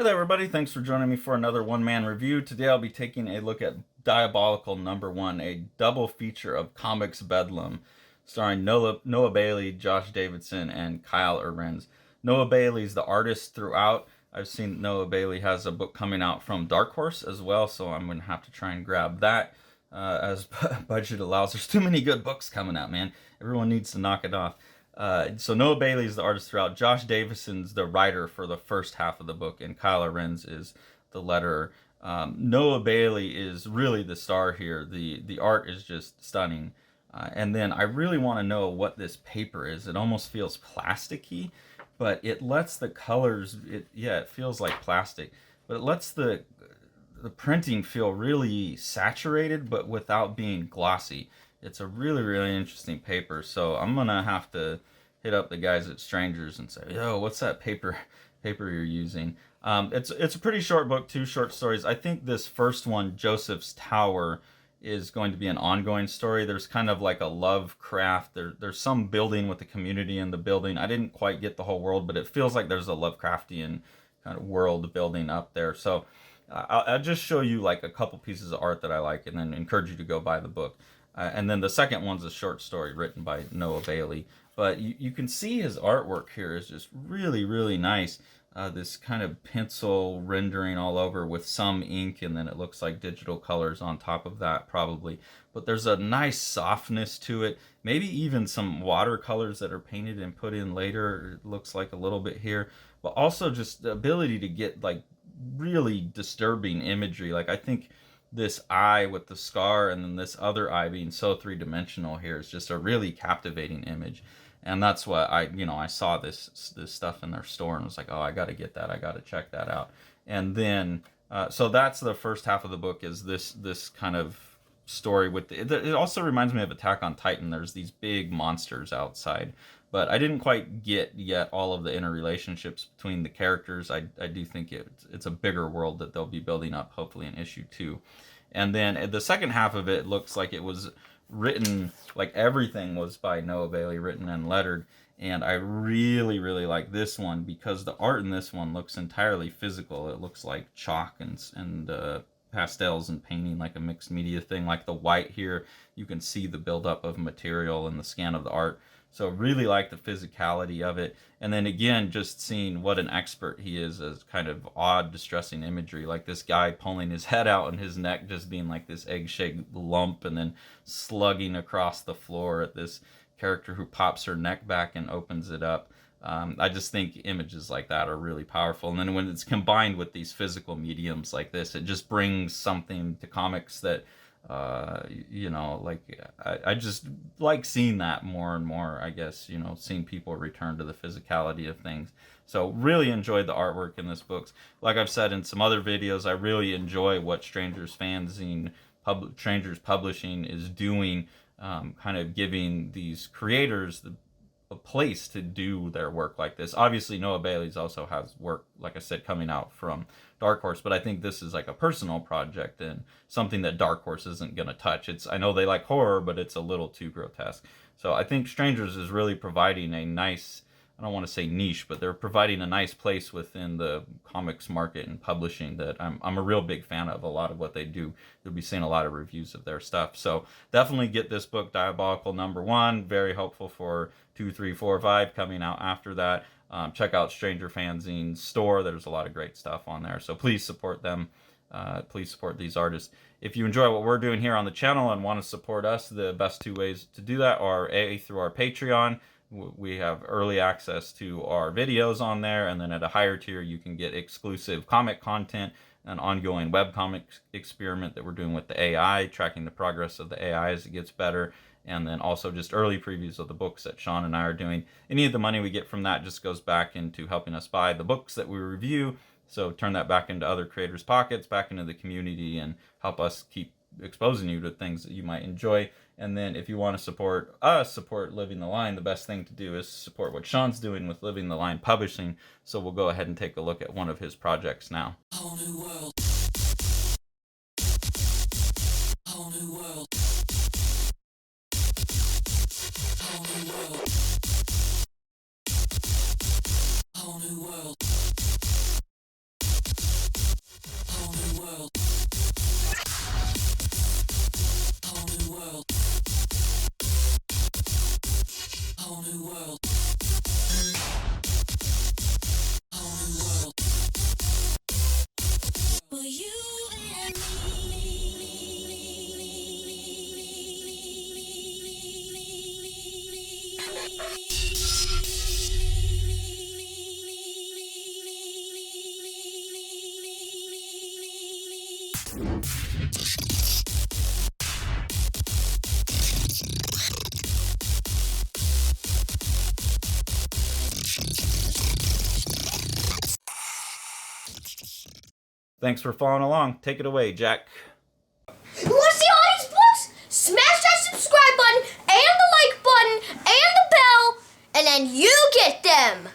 Hey there, everybody. Thanks for joining me for another one-man review. Today I'll be taking a look at Diabolical #1, a double feature of Comics Bedlam, starring Noah Bailey, Josh Davidson, and Kyle Arends. Noah Bailey's the artist throughout. I've seen Noah Bailey has a book coming out from Dark Horse as well, so I'm going to have to try and grab that as budget allows. There's too many good books coming out, man. Everyone needs to knock it off. So Noah Bailey is the artist throughout. Josh Davidson's the writer for the first half of the book, and Kyle Arends is the letterer. Noah Bailey is really the star here. The art is just stunning. And then I really want to know what this paper is. It almost feels plasticky, but it lets the colors. It feels like plastic, but it lets the printing feel really saturated, but without being glossy. It's a really interesting paper. So I'm gonna have to hit up the guys at Strangers and say, "Yo, what's that paper you're using?" It's a pretty short book, 2 short stories. I think this first one, Joseph's Tower, is going to be an ongoing story. There's kind of like a Lovecraft. There's some building with the community in the building. I didn't quite get the whole world, but it feels like there's a Lovecraftian kind of world building up there. So I'll just show you like a couple pieces of art that I like, and then encourage you to go buy the book. And then the second one's a short story written by Noah Bailey. But you can see his artwork here is just really nice. This kind of pencil rendering all over with some ink, and then it looks like digital colors on top of that probably. But there's a nice softness to it. Maybe even some watercolors that are painted and put in later. It looks like a little bit here. But also just the ability to get like really disturbing imagery. Like I think this eye with the scar and then this other eye being so three-dimensional here is just a really captivating image. And that's what I saw this stuff in their store and was like, oh, I got to get that. I got to check that out. And then so that's the first half of the book, is this kind of story with it also reminds me of Attack on Titan. There's these big monsters outside, but I didn't quite get yet all of the interrelationships between the characters. I do think it's a bigger world that they'll be building up, hopefully in issue 2. And then the second half of it looks like it was written, like everything was by Noah Bailey, written and lettered. And I really like this one because the art in this one looks entirely physical. It looks like chalk and pastels and painting, like a mixed media thing. Like the white here, you can see the buildup of material and the scan of the art. So really like the physicality of it. And then again, just seeing what an expert he is as kind of odd, distressing imagery. Like this guy pulling his head out and his neck just being like this egg-shaped lump, and then slugging across the floor at this character who pops her neck back and opens it up. I just think images like that are really powerful. And then when it's combined with these physical mediums like this, it just brings something to comics that like I just like seeing that more and more, I guess, seeing people return to the physicality of things. So really enjoyed the artwork in this book. Like I've said in some other videos, I really enjoy what Strangers Publishing is doing, kind of giving these creators a place to do their work like this. Obviously, Noah Bailey's also has work, like I said, coming out from Dark Horse, but I think this is like a personal project and something that Dark Horse isn't going to touch. I know they like horror, but it's a little too grotesque. So I think Strangers is really providing a nice, I don't want to say niche, but they're providing a nice place within the comics market and publishing that I'm a real big fan of. A lot of what they do, you'll be seeing a lot of reviews of their stuff. So definitely get this book, Diabolical #1. Very hopeful for 2, 3, 4, 5 coming out after that. Check out Stranger Fanzine's store. There's a lot of great stuff on there. So please support them. Please support these artists. If you enjoy what we're doing here on the channel and want to support us, the best 2 ways to do that are A, through our Patreon. We have early access to our videos on there, and then at a higher tier you can get exclusive comic content, an ongoing webcomic experiment that we're doing with the AI, tracking the progress of the AI as it gets better, and then also just early previews of the books that Sean and I are doing. Any of the money we get from that just goes back into helping us buy the books that we review, so turn that back into other creators' pockets, back into the community, and help us keep exposing you to things that you might enjoy. And then if you want to support us, support Living the Line, the best thing to do is support what Sean's doing with Living the Line Publishing. So we'll go ahead and take a look at one of his projects now. Whole new world. Whole new world. Whole new world. Whole new world. Thanks for following along. Take it away, Jack. You want to see all these books? Smash that subscribe button and the like button and the bell, and then you get them.